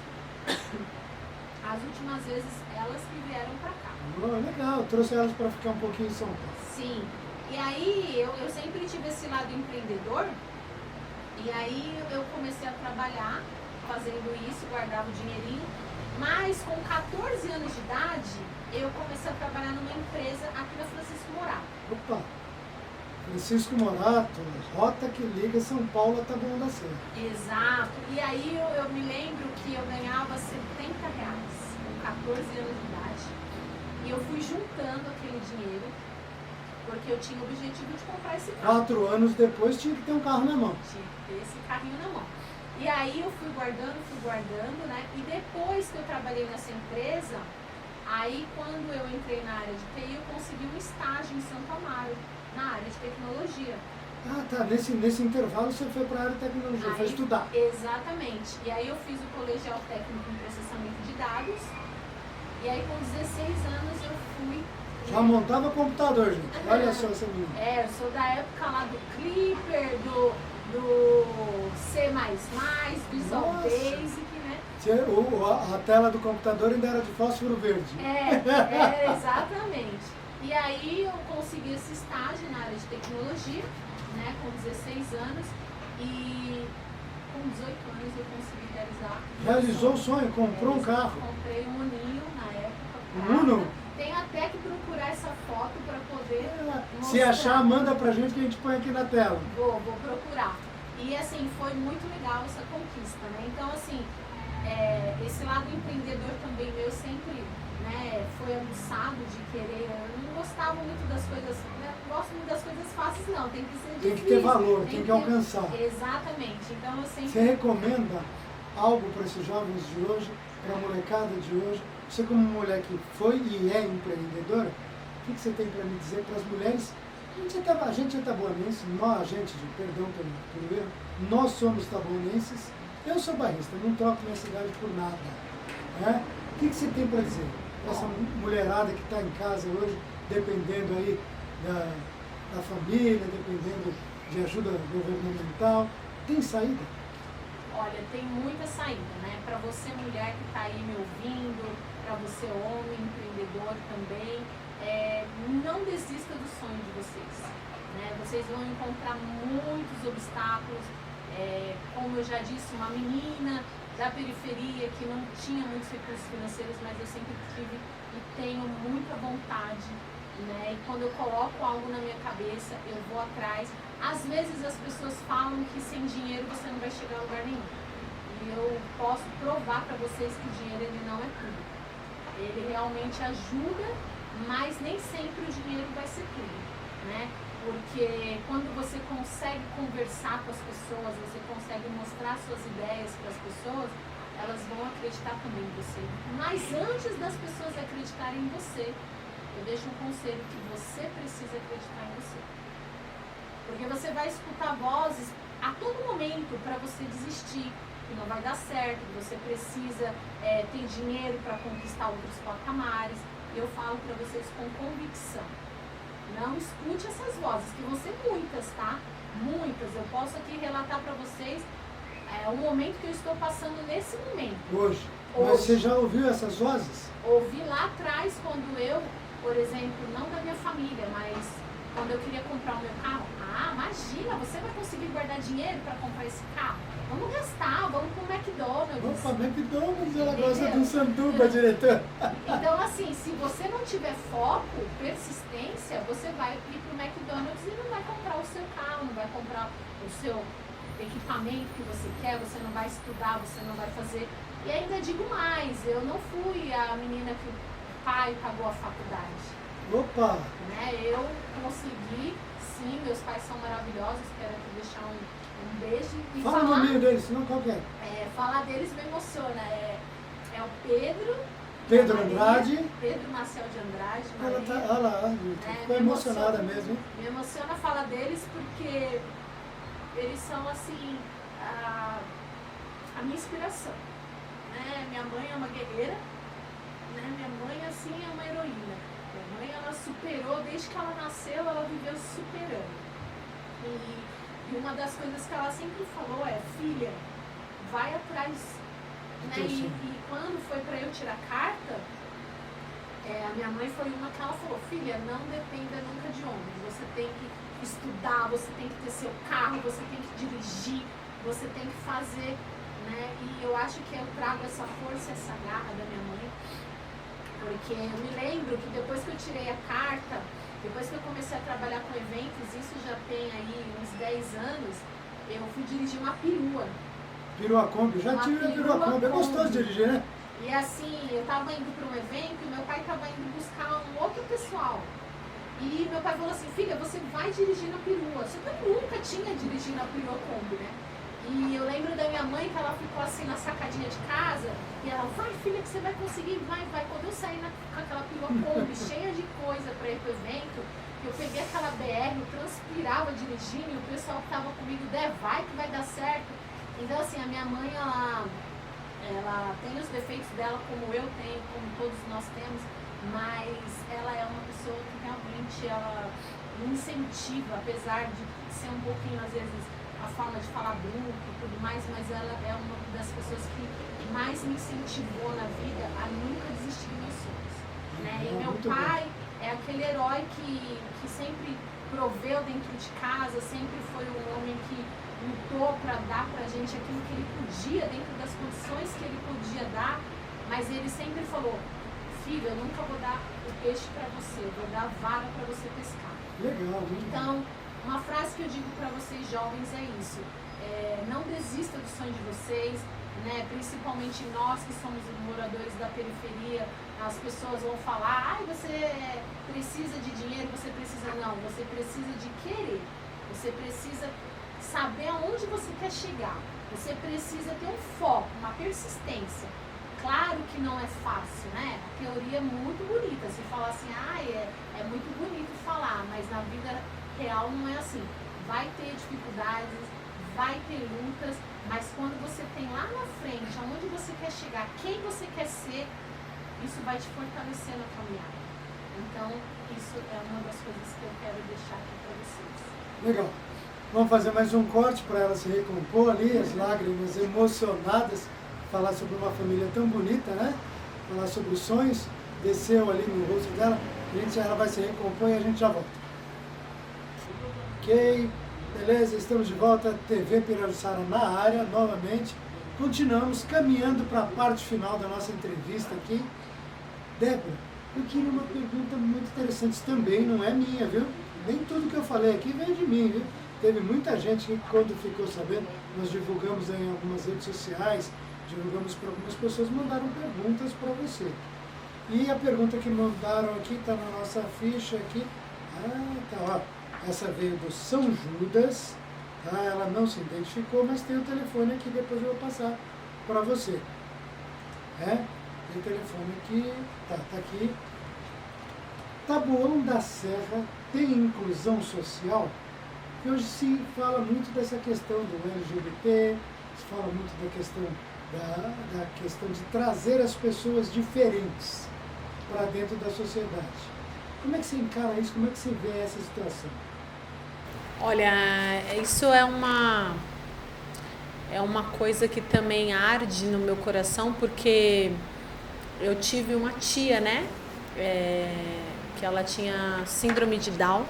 As últimas vezes elas que vieram para cá. Oh, legal, trouxe elas para ficar um pouquinho em São Paulo. Sim. E aí eu sempre tive esse lado empreendedor. E aí eu comecei a trabalhar fazendo isso, guardava o dinheirinho. Mas com 14 anos de idade, eu comecei a trabalhar numa empresa aqui na Francisco Morato. Opa! Francisco Morato, rota que liga São Paulo a Taboão da Serra. Exato. E aí eu me lembro que eu ganhava R$70 com 14 anos de idade. E eu fui juntando aquele dinheiro, porque eu tinha o objetivo de comprar esse carro. 4 anos depois tinha que ter um carro na mão. Tinha que ter esse carrinho na mão. E aí eu fui guardando, né? E depois que eu trabalhei nessa empresa, aí quando eu entrei na área de TI, eu consegui um estágio em Santo Amaro, na área de tecnologia. Ah, tá. Nesse intervalo você foi para a área de tecnologia, Aí, foi estudar. Exatamente. E aí eu fiz o colegial técnico em processamento de dados. E aí com 16 anos eu fui... Já montava computador, gente. Olha só essa menina. Eu sou da época lá do Clipper, do C++, Visual Nossa. Basic, né? A tela do computador ainda era de fósforo verde. Exatamente. E aí eu consegui esse estágio na área de tecnologia, né, com 16 anos, e com 18 anos eu consegui realizar. Realizou o sonho, comprou um carro. Comprei um Uninho na época. Um Uno? Tem até que procurar essa foto para poder mostrar. Se achar, manda pra gente que a gente põe aqui na tela. Vou procurar. E assim, foi muito legal essa conquista, né? Então assim, esse lado empreendedor também meu sempre, né, foi aguçado de querer. Eu não gostava muito das coisas, né, não gosto muito das coisas fáceis não, tem que ser difícil. Tem que ter valor, tem que alcançar. Exatamente. Então eu sempre... Você recomenda algo para esses jovens de hoje, para a molecada de hoje? Você como mulher que foi e é empreendedora, o que você tem para me dizer para as mulheres? A gente é tabuanense, perdão pelo erro, nós somos tabuanenses, eu sou bairrista, não troco minha cidade por nada. Né? O que você tem para dizer para essa mulherada que está em casa hoje, dependendo aí da família, dependendo de ajuda governamental? Tem saída? Olha, tem muita saída, né? Para você mulher que está aí me ouvindo, para você homem, empreendedor também, não desista do sonho de vocês, né? Vocês vão encontrar muitos obstáculos, como eu já disse, uma menina da periferia que não tinha muitos recursos financeiros, mas eu sempre tive e tenho muita vontade, né? E quando eu coloco algo na minha cabeça, eu vou atrás. Às vezes as pessoas falam que sem dinheiro você não vai chegar a lugar nenhum. E eu posso provar para vocês que o dinheiro ele não é tudo. Ele realmente ajuda, mas nem sempre o dinheiro vai ser tudo, né? Porque quando você consegue conversar com as pessoas, você consegue mostrar suas ideias para as pessoas, elas vão acreditar também em você. Mas antes das pessoas acreditarem em você, eu deixo um conselho que você precisa acreditar em você. Porque você vai escutar vozes a todo momento para você desistir, que não vai dar certo, que você precisa ter dinheiro para conquistar outros patamares. Eu falo para vocês com convicção. Não escute essas vozes, que vão ser muitas, tá? Muitas. Eu posso aqui relatar para vocês o momento que eu estou passando nesse momento. Hoje. Mas você já ouviu essas vozes? Ouvi lá atrás, quando eu, por exemplo, não da minha família, mas quando eu queria comprar o meu carro. Ah, imagina, você vai conseguir guardar dinheiro para comprar esse carro? Vamos gastar, vamos pro McDonald's. Vamos para McDonald's, ela gosta de um sanduba, diretor. Então, assim, se você não tiver foco, persistência, você vai ir pro McDonald's e não vai comprar o seu carro, não vai comprar o seu equipamento que você quer, você não vai estudar, você não vai fazer. E ainda digo mais, eu não fui a menina que o pai pagou a faculdade. Opa! Né? Eu consegui, sim, meus pais são maravilhosos, quero aqui deixar um beijo. E fala o nome deles, senão qual que é? Falar deles me emociona. É o Pedro. Pedro Maria, Andrade. Pedro Marcel de Andrade. Ela tá, olha lá, ficou emocionada mesmo. Me emociona falar deles porque eles são assim a minha inspiração. Né? Minha mãe é uma guerreira, né? Minha mãe assim é uma heroína. Minha mãe ela superou, desde que ela nasceu, ela viveu superando. E uma das coisas que ela sempre falou é, filha, vai atrás. Né? E quando foi para eu tirar carta, a minha mãe foi uma que ela falou, filha, não dependa nunca de homens. Você tem que estudar, você tem que ter seu carro, você tem que dirigir, você tem que fazer. Né? E eu acho que eu trago essa força, essa garra da minha mãe, porque eu me lembro que depois que eu tirei a carta, depois que eu comecei a trabalhar com eventos, isso já tem aí uns 10 anos, eu fui dirigir uma perua. Perua Kombi, já tive a Perua Kombi, é gostoso de dirigir, né? E assim, eu estava indo para um evento e meu pai estava indo buscar um outro pessoal. E meu pai falou assim, filha, você vai dirigir na perua. Só que eu nunca tinha dirigido a Perua Kombi, né? E eu lembro da minha mãe que ela ficou assim na sacadinha de casa e ela, vai filha que você vai conseguir, vai. Quando eu saí com aquela Perua Kombi cheia de coisa para ir pro evento, eu peguei aquela BR, eu transpirava dirigindo e o pessoal que estava comigo, vai que vai dar certo. Então assim, a minha mãe, ela tem os defeitos dela como eu tenho, como todos nós temos, mas ela é uma pessoa que realmente ela me incentiva, apesar de ser um pouquinho às vezes a forma de falar bruto e tudo mais, mas ela é uma das pessoas que mais me incentivou na vida a nunca desistir dos meus sonhos. Né? E meu pai, é aquele herói que sempre proveu dentro de casa, sempre foi um homem que lutou para dar pra gente aquilo que ele podia, dentro das condições que ele podia dar, mas ele sempre falou: filho, eu nunca vou dar o peixe para você, eu vou dar a vara para você pescar. Legal. Então, uma frase que eu digo para vocês jovens é isso: não desista do sonho de vocês, né? Principalmente nós que somos moradores da periferia. As pessoas vão falar: ai, você precisa de dinheiro, você precisa. Não, você precisa de querer, você precisa saber aonde você quer chegar, você precisa ter um foco, uma persistência. Claro que não é fácil, né? A teoria é muito bonita. Se falar assim, é muito bonito falar, mas na vida real não é assim. Vai ter dificuldades, vai ter lutas, mas quando você tem lá na frente, aonde você quer chegar, quem você quer ser, isso vai te fortalecer na caminhada. Então, isso é uma das coisas que eu quero deixar aqui para vocês. Legal. Vamos fazer mais um corte para ela se recompor ali, as lágrimas emocionadas. Falar sobre uma família tão bonita, né? Falar sobre os sonhos, desceu ali no rosto dela, ela vai se recompor e a gente já volta. Ok, beleza, estamos de volta, TV Pirajussara na área, novamente. Continuamos caminhando para a parte final da nossa entrevista aqui. Débora, eu queria uma pergunta muito interessante também, não é minha, viu? Nem tudo que eu falei aqui veio de mim, viu? Teve muita gente que, quando ficou sabendo, nós divulgamos em algumas redes sociais, divulgamos para algumas pessoas, mandaram perguntas para você. E a pergunta que mandaram aqui está na nossa ficha aqui. Tá, ó. Essa veio do São Judas, tá? Ela não se identificou, mas tem o telefone aqui, depois eu vou passar para você. Tem o telefone aqui, tá aqui. Taboão da Serra tem inclusão social? Porque hoje se fala muito dessa questão do LGBT, se fala muito da questão da questão de trazer as pessoas diferentes para dentro da sociedade. Como é que você encara isso? Como é que você vê essa situação? Olha, isso é uma coisa que também arde no meu coração, porque eu tive uma tia, né, que ela tinha síndrome de Down.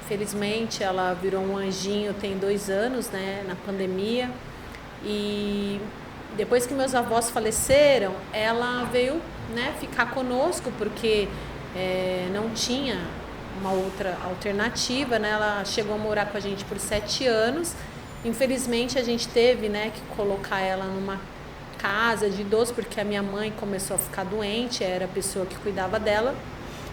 Felizmente ela virou um anjinho tem 2 anos, né, na pandemia. E depois que meus avós faleceram, ela veio, né, ficar conosco, porque não tinha uma outra alternativa, né? Ela chegou a morar com a gente por 7 anos. Infelizmente a gente teve, né, que colocar ela numa casa de idoso, porque a minha mãe começou a ficar doente, era a pessoa que cuidava dela.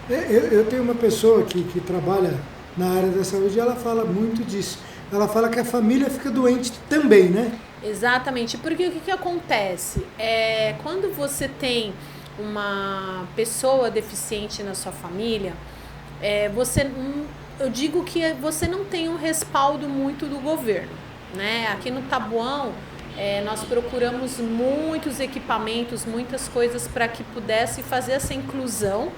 Eu tenho uma pessoa que trabalha na área da saúde e ela fala muito disso. Ela fala que a família fica doente também, né? Exatamente, porque o que acontece? Quando você tem uma pessoa deficiente na sua família, eu digo que você não tem um respaldo muito do governo, né? Aqui no Taboão, nós procuramos muitos equipamentos, muitas coisas para que pudesse fazer essa inclusão,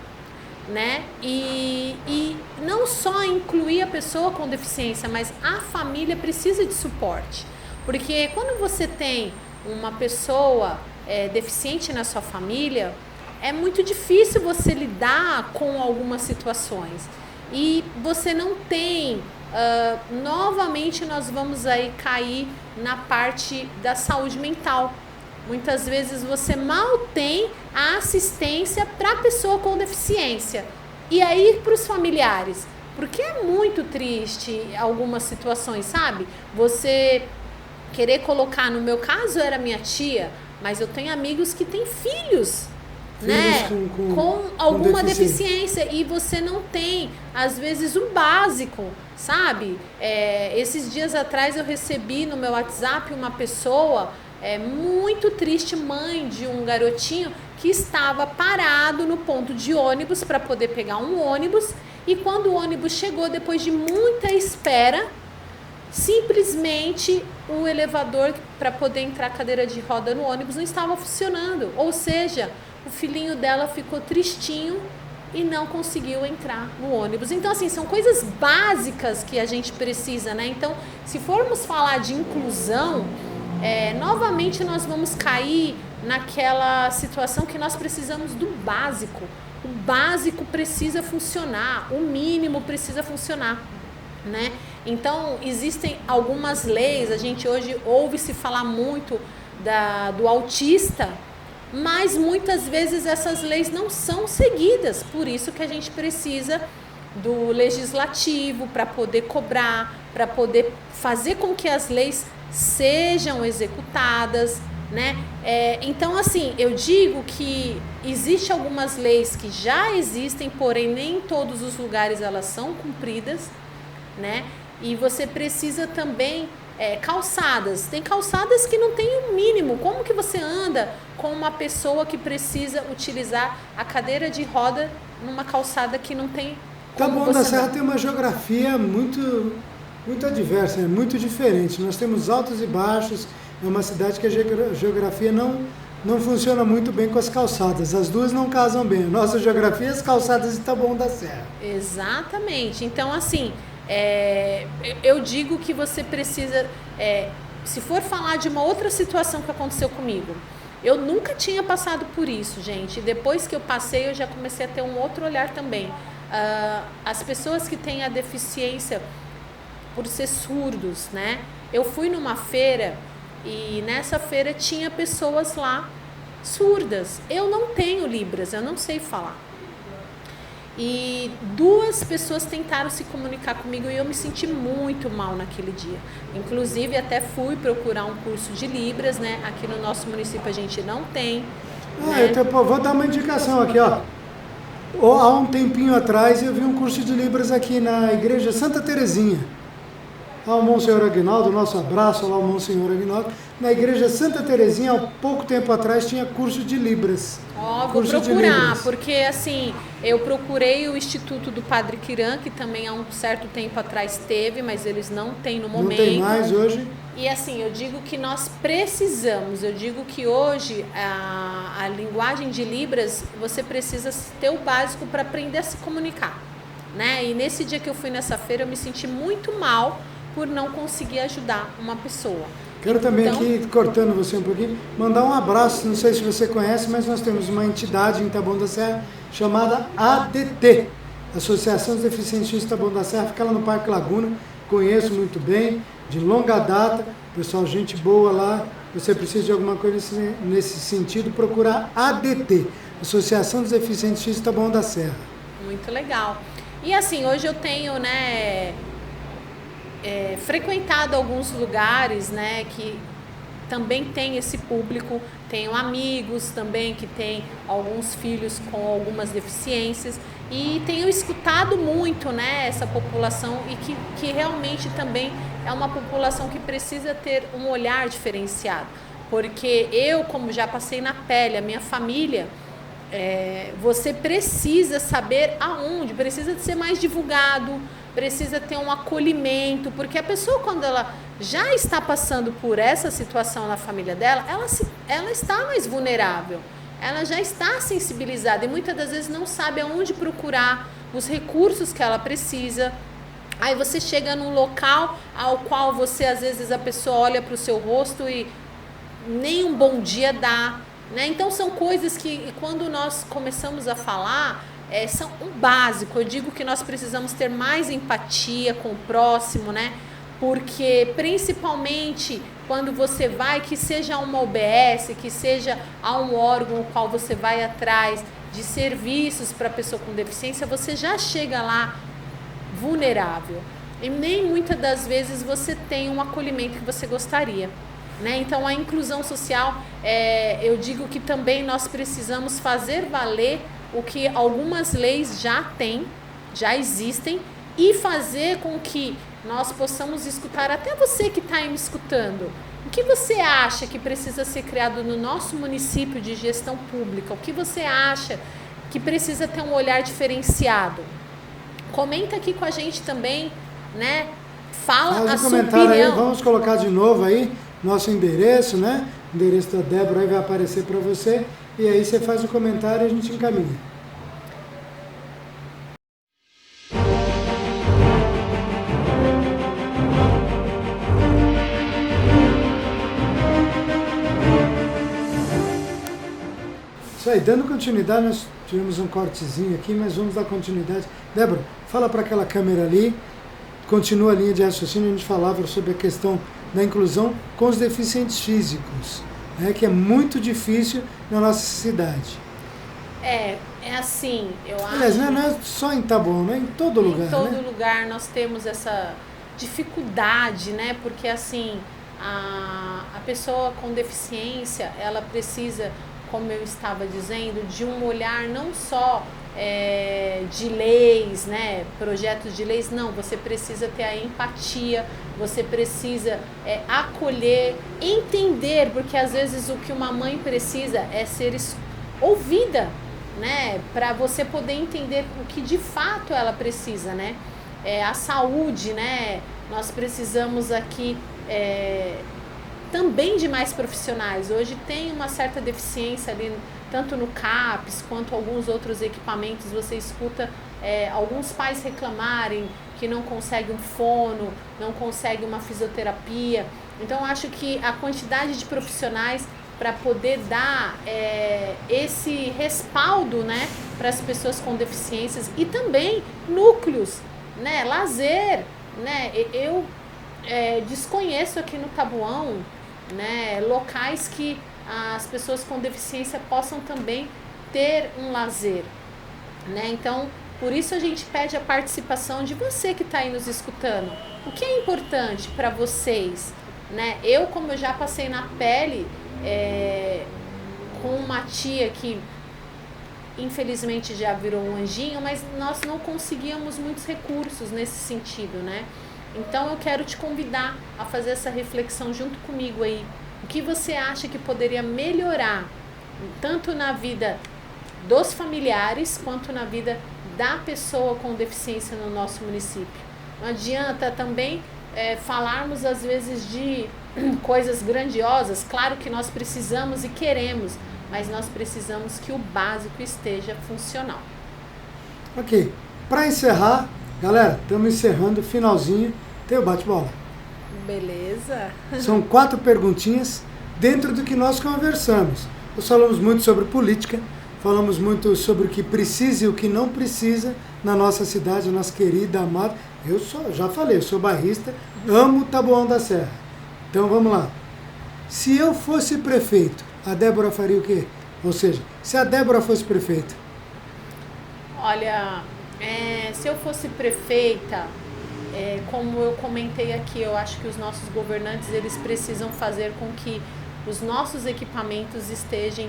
né? E não só incluir a pessoa com deficiência, mas a família precisa de suporte. Porque quando você tem uma pessoa deficiente na sua família, é muito difícil você lidar com algumas situações. E você não tem... novamente nós vamos aí cair na parte da saúde mental. Muitas vezes você mal tem a assistência para a pessoa com deficiência. E aí para os familiares, porque é muito triste algumas situações, sabe? Você querer colocar, no meu caso era minha tia, mas eu tenho amigos que têm filhos, né? Com alguma deficiência, e você não tem, às vezes, o básico, sabe? Esses dias atrás eu recebi no meu WhatsApp uma pessoa muito triste, mãe de um garotinho que estava parado no ponto de ônibus para poder pegar um ônibus, e quando o ônibus chegou, depois de muita espera, simplesmente o elevador para poder entrar a cadeira de roda no ônibus não estava funcionando, ou seja, o filhinho dela ficou tristinho e não conseguiu entrar no ônibus. Então, assim, são coisas básicas que a gente precisa, né? Então, se formos falar de inclusão, novamente nós vamos cair naquela situação que nós precisamos do básico. o básico precisa funcionar, o mínimo precisa funcionar, né? Então, existem algumas leis, a gente hoje ouve-se falar muito do autista, mas muitas vezes essas leis não são seguidas, por isso que a gente precisa do legislativo para poder cobrar, para poder fazer com que as leis sejam executadas, né? Então, assim, eu digo que existe algumas leis que já existem, porém nem em todos os lugares elas são cumpridas, né? E você precisa também calçadas. Tem calçadas que não tem o mínimo. Como que você anda com uma pessoa que precisa utilizar a cadeira de roda numa calçada que não tem como Taboão da Serra tem uma geografia muito adversa, muito diferente. Nós temos altos e baixos, é uma cidade que a geografia não funciona muito bem com as calçadas. As duas não casam bem. A nossa geografia é as calçadas de Taboão da Serra. Exatamente. Então, assim, eu digo que você precisa, se for falar de uma outra situação que aconteceu comigo, eu nunca tinha passado por isso, gente. Depois que eu passei, eu já comecei a ter um outro olhar também. As pessoas que têm a deficiência por ser surdos, né? Eu fui numa feira e nessa feira tinha pessoas lá surdas. Eu não tenho Libras, eu não sei falar. E 2 pessoas tentaram se comunicar comigo e eu me senti muito mal naquele dia. Inclusive, até fui procurar um curso de Libras, né? Aqui no nosso município a gente não tem. Né? Vou dar uma indicação aqui, ó. Há um tempinho atrás eu vi um curso de Libras aqui na Igreja Santa Terezinha. Ao Monsenhor Aguinaldo, nosso abraço lá ao Monsenhor Aguinaldo. Na Igreja Santa Terezinha, há pouco tempo atrás, tinha curso de Libras. Vou procurar, porque assim, eu procurei o Instituto do Padre Quiran, que também há um certo tempo atrás teve, mas eles não têm no momento. Não tem mais hoje. E assim, eu digo que nós precisamos, eu digo que hoje a linguagem de Libras, você precisa ter o básico para aprender a se comunicar, né? E nesse dia que eu fui nessa feira, eu me senti muito mal por não conseguir ajudar uma pessoa. Quero também aqui, cortando você um pouquinho, mandar um abraço, não sei se você conhece, mas nós temos uma entidade em Taboão da Serra chamada ADT, Associação dos Deficientes de Taboão da Serra, fica lá no Parque Laguna, conheço muito bem, de longa data, pessoal, gente boa lá, você precisa de alguma coisa nesse sentido, procurar ADT, Associação dos Deficientes de Taboão da Serra. Muito legal. E assim, hoje eu tenho, né, frequentado alguns lugares, né, que também tem esse público, tenho amigos também que têm alguns filhos com algumas deficiências e tenho escutado muito, né, essa população e que realmente também é uma população que precisa ter um olhar diferenciado, porque eu, como já passei na pele, a minha família, você precisa saber aonde, precisa de ser mais divulgado, precisa ter um acolhimento, porque a pessoa, quando ela já está passando por essa situação na família dela, ela está mais vulnerável, ela já está sensibilizada e muitas das vezes não sabe aonde procurar os recursos que ela precisa. Aí você chega num local ao qual você, às vezes, a pessoa olha para o seu rosto e nem um bom dia dá, né? Então são coisas que quando nós começamos a falar, são um básico. Eu digo que nós precisamos ter mais empatia com o próximo, né? Porque principalmente quando você vai, que seja uma OBS, que seja a um órgão ao qual você vai atrás de serviços para pessoa com deficiência, você já chega lá vulnerável. E nem muitas das vezes você tem um acolhimento que você gostaria, né? Então a inclusão social, eu digo que também nós precisamos fazer valer o que algumas leis já têm, já existem, e fazer com que nós possamos escutar, até você que está aí me escutando, o que você acha que precisa ser criado no nosso município de gestão pública, o que você acha que precisa ter um olhar diferenciado. Comenta aqui com a gente também, né? Fala a sua opinião. Aí, vamos colocar de novo aí nosso endereço, né? O endereço da Débora aí vai aparecer para você. E aí você faz o comentário e a gente encaminha. Isso aí, dando continuidade, nós tivemos um cortezinho aqui, mas vamos dar continuidade. Débora, fala para aquela câmera ali, continua a linha de raciocínio, a gente falava sobre a questão da inclusão com os deficientes físicos, né, que é muito difícil na nossa cidade. É assim, eu acho... Aliás, não é só em Taboão, né? Em todo lugar, em todo né? lugar nós temos essa dificuldade, né? Porque assim, a pessoa com deficiência, ela precisa, como eu estava dizendo, de um olhar não só de leis, né? Projetos de leis, não, você precisa ter a empatia, você precisa acolher, entender, porque às vezes o que uma mãe precisa é ser ouvida, né? Para você poder entender o que de fato ela precisa, né? A saúde, né? Nós precisamos aqui também de mais profissionais. Hoje tem uma certa deficiência ali, tanto no CAPS quanto alguns outros equipamentos. Você escuta alguns pais reclamarem que não consegue um fono, não consegue uma fisioterapia. Então, acho que a quantidade de profissionais para poder dar esse respaldo, né, para as pessoas com deficiências e também núcleos, né, lazer, né, eu desconheço aqui no Taboão, né, locais que as pessoas com deficiência possam também ter um lazer, né, então por isso a gente pede a participação de você que está aí nos escutando. O que é importante para vocês, né? Como eu já passei na pele com uma tia que infelizmente já virou um anjinho, mas nós não conseguíamos muitos recursos nesse sentido, né? Então eu quero te convidar a fazer essa reflexão junto comigo aí. O que você acha que poderia melhorar, tanto na vida dos familiares, quanto na vida da pessoa com deficiência no nosso município? Não adianta também falarmos às vezes de coisas grandiosas, claro que nós precisamos e queremos, mas nós precisamos que o básico esteja funcional. Ok, para encerrar, galera, estamos encerrando, finalzinho, tem o bate-bola. Beleza. São 4 perguntinhas dentro do que nós conversamos. Nós falamos muito sobre política, falamos muito sobre o que precisa e o que não precisa na nossa cidade, nossa querida, amada. Já falei, eu sou bairrista, amo Taboão da Serra. Então vamos lá. Se eu fosse prefeito, a Débora faria o quê? Ou seja, se a Débora fosse prefeita? Olha, se eu fosse prefeita, como eu comentei aqui, eu acho que os nossos governantes, eles precisam fazer com que os nossos equipamentos estejam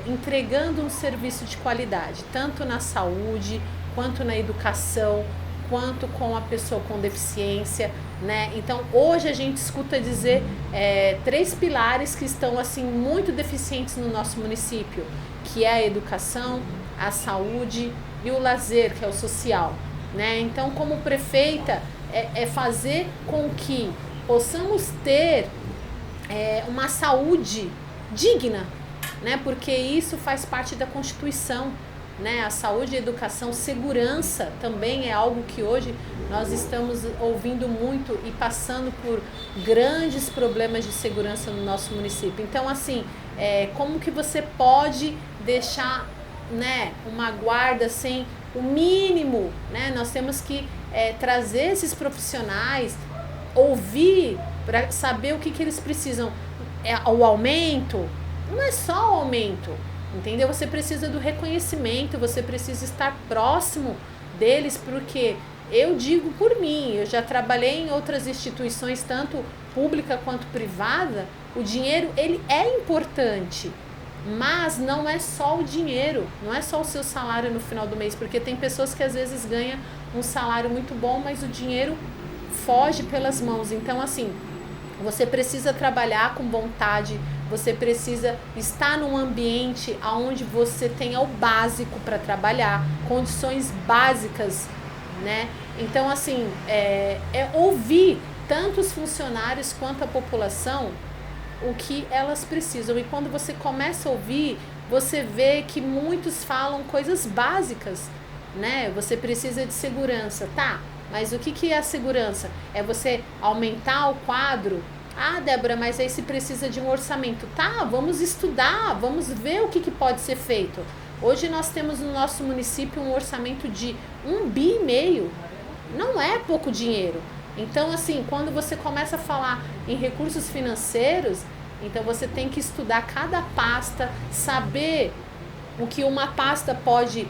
entregando um serviço de qualidade, tanto na saúde, quanto na educação, quanto com a pessoa com deficiência, né? Então, hoje a gente escuta dizer 3 pilares que estão assim muito deficientes no nosso município, que é a educação, a saúde e o lazer, que é o social, né? Então, como prefeita, fazer com que possamos ter uma saúde digna, né? Porque isso faz parte da Constituição, né? A saúde, a educação, segurança também é algo que hoje nós estamos ouvindo muito e passando por grandes problemas de segurança no nosso município. Então, assim, como que você pode deixar, né, uma guarda assim, o mínimo, né? Nós temos que trazer esses profissionais, ouvir para saber o que eles precisam. O aumento, não é só o aumento, entendeu? Você precisa do reconhecimento, você precisa estar próximo deles, porque eu digo por mim, eu já trabalhei em outras instituições, tanto pública quanto privada, o dinheiro, ele é importante, mas não é só o dinheiro, não é só o seu salário no final do mês, porque tem pessoas que às vezes ganham um salário muito bom, mas o dinheiro foge pelas mãos. Então, assim, você precisa trabalhar com vontade, você precisa estar num ambiente onde você tenha o básico para trabalhar, condições básicas, né? Então, assim, ouvir tanto os funcionários quanto a população o que elas precisam. E quando você começa a ouvir, você vê que muitos falam coisas básicas, né? Você precisa de segurança, tá? Mas o que é a segurança? É você aumentar o quadro? Ah, Débora, mas aí se precisa de um orçamento. Tá, vamos estudar, vamos ver o que pode ser feito. Hoje nós temos no nosso município um orçamento de 1,5 bi. Não é pouco dinheiro. Então, assim, quando você começa a falar em recursos financeiros, então você tem que estudar cada pasta, saber o que uma pasta pode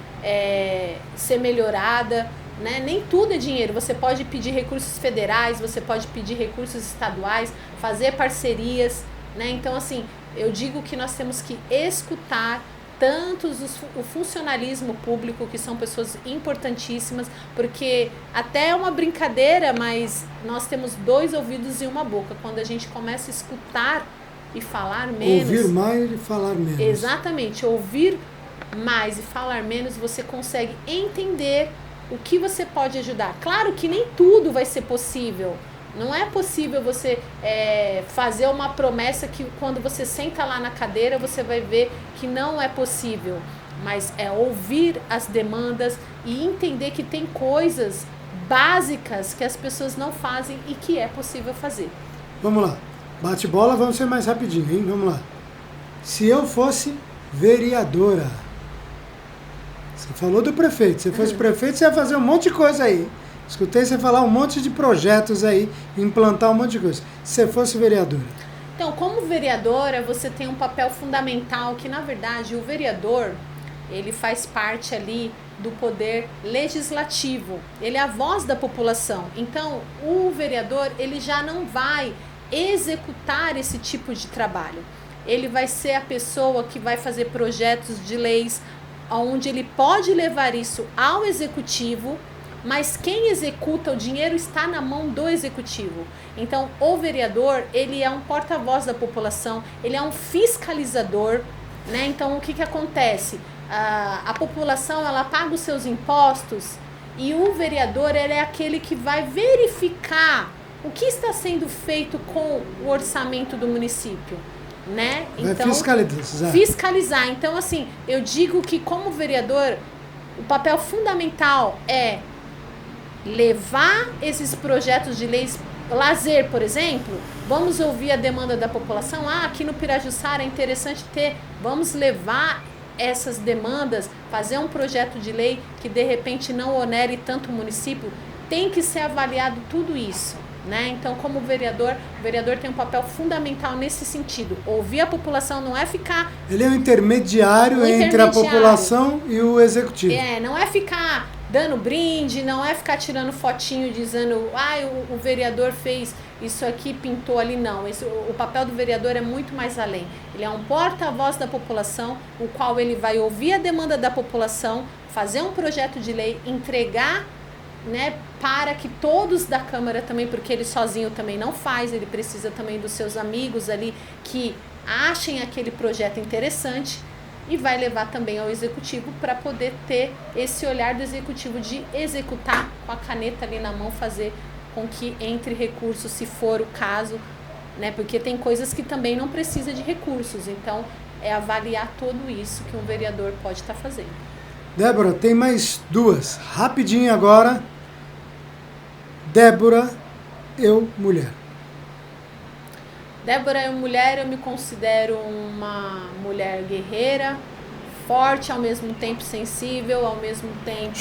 ser melhorada, né? Nem tudo é dinheiro. Você pode pedir recursos federais, você pode pedir recursos estaduais, fazer parcerias, né? Então, assim, eu digo que nós temos que escutar tanto o funcionalismo público, que são pessoas importantíssimas, porque até é uma brincadeira, mas nós temos 2 ouvidos e uma boca. Quando a gente começa a escutar e falar menos... Ouvir mais e falar menos. Exatamente. Ouvir mais e falar menos, você consegue entender o que você pode ajudar. Claro que nem tudo vai ser possível. Não é possível você fazer uma promessa que quando você senta lá na cadeira você vai ver que não é possível. Mas é ouvir as demandas e entender que tem coisas básicas que as pessoas não fazem e que é possível fazer. Vamos lá. Bate bola, vamos ser mais rapidinho, hein? Vamos lá. Se eu fosse vereadora... Você falou do prefeito. Se fosse prefeito, você ia fazer um monte de coisa aí. Escutei você falar um monte de projetos aí, implantar um monte de coisa. Se você fosse vereadora. Então, como vereadora, você tem um papel fundamental que, na verdade, o vereador, ele faz parte ali do poder legislativo. Ele é a voz da população. Então, o vereador, ele já não vai executar esse tipo de trabalho. Ele vai ser a pessoa que vai fazer projetos de leis, onde ele pode levar isso ao executivo, mas quem executa o dinheiro está na mão do executivo. Então, o vereador, ele é um porta-voz da população, ele é um fiscalizador, né? Então, o que acontece? A população, ela paga os seus impostos e o vereador, ele é aquele que vai verificar o que está sendo feito com o orçamento do município, né? Então, fiscalizar. Então, assim, eu digo que como vereador, o papel fundamental é levar esses projetos de leis, lazer, por exemplo, vamos ouvir a demanda da população. Aqui no Pirajussara é interessante vamos levar essas demandas, fazer um projeto de lei que de repente não onere tanto o município. Tem que ser avaliado tudo isso, né? Então, como vereador, o vereador tem um papel fundamental nesse sentido. Ouvir a população, não é ficar... Ele é um intermediário entre a população e o executivo. Não é ficar dando brinde, não é ficar tirando fotinho dizendo o vereador fez isso aqui, pintou ali, não. O papel do vereador é muito mais além. Ele é um porta-voz da população, o qual ele vai ouvir a demanda da população, fazer um projeto de lei, entregar, né, para que todos da Câmara também, porque ele sozinho também não faz, ele precisa também dos seus amigos ali que achem aquele projeto interessante, e vai levar também ao executivo para poder ter esse olhar do executivo de executar com a caneta ali na mão, fazer com que entre recursos, se for o caso, né, porque tem coisas que também não precisa de recursos, então é avaliar tudo isso que um vereador pode estar fazendo. Débora, tem mais 2, rapidinho agora. Débora, eu, mulher. Débora, eu, mulher, eu me considero uma mulher guerreira, forte, ao mesmo tempo sensível, ao mesmo tempo...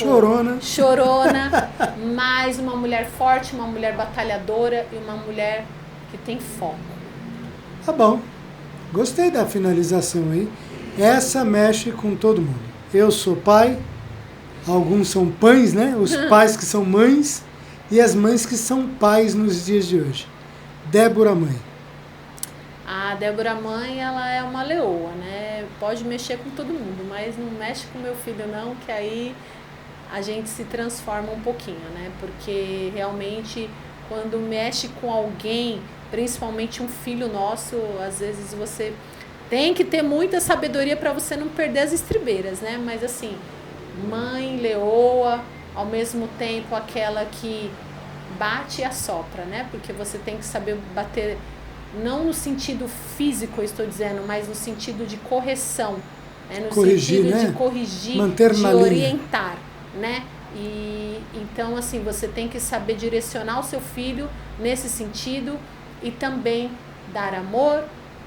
Chorona, mas uma mulher forte, uma mulher batalhadora e uma mulher que tem foco. Tá bom. Gostei da finalização aí. Essa mexe com todo mundo. Eu sou pai, alguns são pães, né? Os pais que são mães e as mães que são pais nos dias de hoje. Débora, mãe. A Débora mãe, ela é uma leoa, né? Pode mexer com todo mundo, mas não mexe com meu filho não, que aí a gente se transforma um pouquinho, né? Porque realmente quando mexe com alguém, principalmente um filho nosso, às vezes você tem que ter muita sabedoria para você não perder as estribeiras, né? Mas assim, mãe, leoa, ao mesmo tempo aquela que bate e assopra, né? Porque você tem que saber bater, não no sentido físico, eu estou dizendo, mas no sentido de correção, né? No sentido, né, de corrigir, manter de na orientar, linha, né? E então assim, você tem que saber direcionar o seu filho nesse sentido e também dar amor,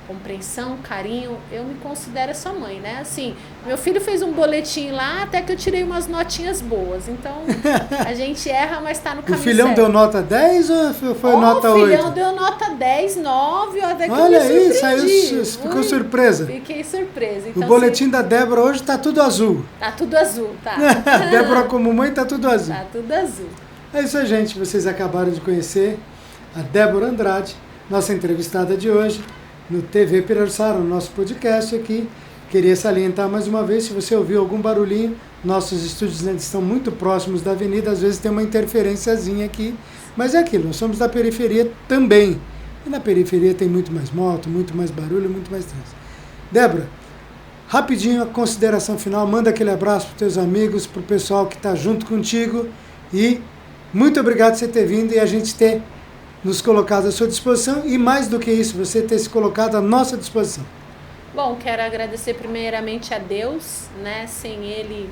compreensão, carinho, eu me considero sua mãe, né? Assim, meu filho fez um boletim lá, até que eu tirei umas notinhas boas. Então, a gente erra, mas tá no caminho O filhão certo. deu nota 10 ou foi nota 8? O filhão deu nota 10, 9, até que Olha eu me aí, surpreendi. ficou surpresa. Fiquei surpresa. Então, O boletim da Débora hoje tá tudo azul. tá tudo azul, tá? Débora como mãe tá tudo azul. Tá tudo azul. É isso aí, gente. Vocês acabaram de conhecer a Débora Andrade, nossa entrevistada de hoje, no TV Pirajussara, no nosso podcast aqui. Queria salientar mais uma vez, se você ouviu algum barulhinho, nossos estúdios ainda estão muito próximos da avenida, às vezes tem uma interferenciazinha aqui, mas é aquilo, nós somos da periferia também. E na periferia tem muito mais moto, muito mais barulho, muito mais trânsito. Débora, rapidinho a consideração final, manda aquele abraço para os teus amigos, para o pessoal que está junto contigo e muito obrigado por você ter vindo e a gente ter nos colocado à sua disposição e mais do que isso, você ter se colocado à nossa disposição. Bom, quero agradecer primeiramente a Deus, né? Sem Ele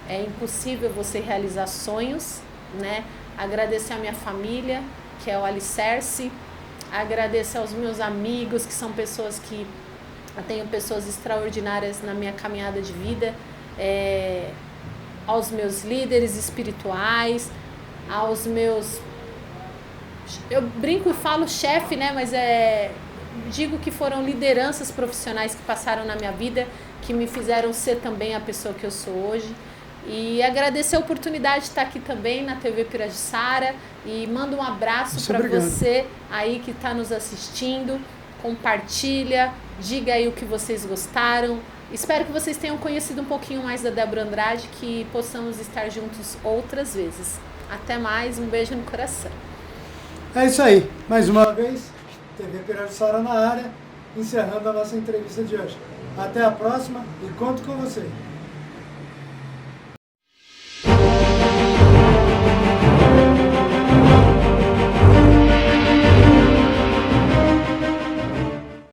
é impossível você realizar sonhos, né? Agradecer a minha família, que é o alicerce, agradecer aos meus amigos, que são pessoas que eu tenho pessoas extraordinárias na minha caminhada de vida, aos meus líderes espirituais, aos meus... Eu brinco e falo chefe, né? Mas digo que foram lideranças profissionais que passaram na minha vida, que me fizeram ser também a pessoa que eu sou hoje. E agradecer a oportunidade de estar aqui também na TV Pirajussara e mando um abraço para você aí que está nos assistindo. Compartilha, diga aí o que vocês gostaram. Espero que vocês tenham conhecido um pouquinho mais da Débora Andrade, que possamos estar juntos outras vezes. Até mais, um beijo no coração. É isso aí, mais uma vez, TV Pirajussara na área, encerrando a nossa entrevista de hoje. Até a próxima e conto com você.